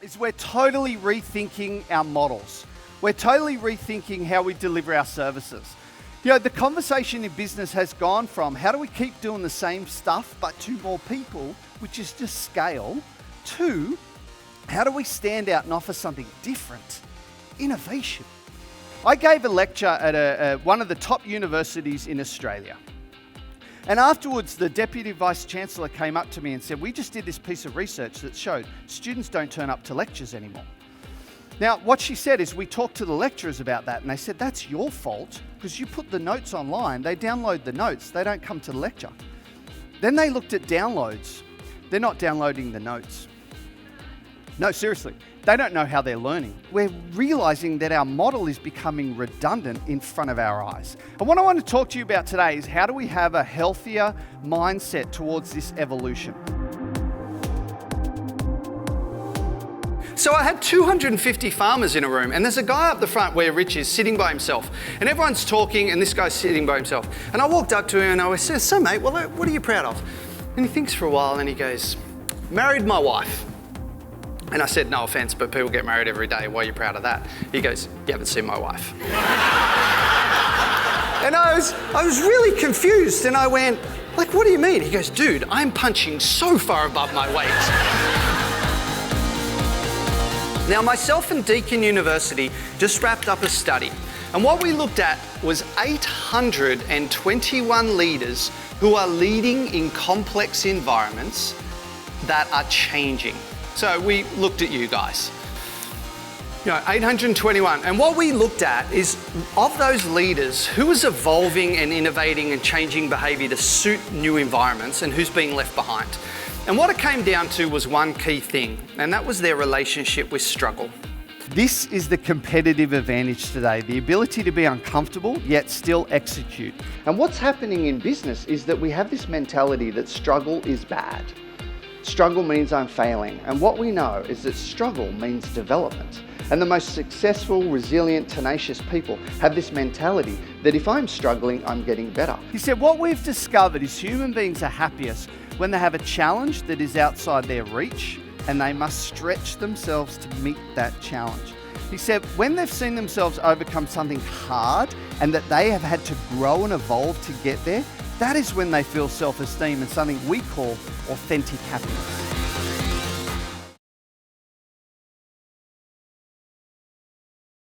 is we're totally rethinking our models. We're totally rethinking how we deliver our services. You know, the conversation in business has gone from how do we keep doing the same stuff but to more people, which is just scale, to how do we stand out and offer something different? Innovation. I gave a lecture at one of the top universities in Australia. And afterwards, the Deputy Vice Chancellor came up to me and said, we just did this piece of research that showed students don't turn up to lectures anymore. Now, what she said is we talked to the lecturers about that and they said, that's your fault because you put the notes online, they download the notes, they don't come to the lecture. Then they looked at downloads. They're not downloading the notes. No, seriously, they don't know how they're learning. We're realizing that our model is becoming redundant in front of our eyes. And what I want to talk to you about today is how do we have a healthier mindset towards this evolution? So I had 250 farmers in a room, and there's a guy up the front where Rich is sitting by himself, and everyone's talking, and this guy's sitting by himself. And I walked up to him and I said, so mate, well, what are you proud of? And he thinks for a while and he goes, married my wife. And I said, no offense, but people get married every day. Why are you proud of that? He goes, you haven't seen my wife. And I was really confused, and I went, like, what do you mean? He goes, dude, I'm punching so far above my weight. Now, myself and Deakin University just wrapped up a study. And what we looked at was 821 leaders who are leading in complex environments that are changing. So we looked at you guys. 821. And what we looked at is, of those leaders, who is evolving and innovating and changing behaviour to suit new environments and who's being left behind. And what it came down to was one key thing, and that was their relationship with struggle. This is the competitive advantage today, the ability to be uncomfortable yet still execute. And what's happening in business is that we have this mentality that struggle is bad. Struggle means I'm failing. And what we know is that struggle means development. And the most successful, resilient, tenacious people have this mentality that if I'm struggling, I'm getting better. He said, what we've discovered is human beings are happiest when they have a challenge that is outside their reach and they must stretch themselves to meet that challenge. He said, when they've seen themselves overcome something hard and that they have had to grow and evolve to get there, that is when they feel self-esteem and something we call authentic happiness.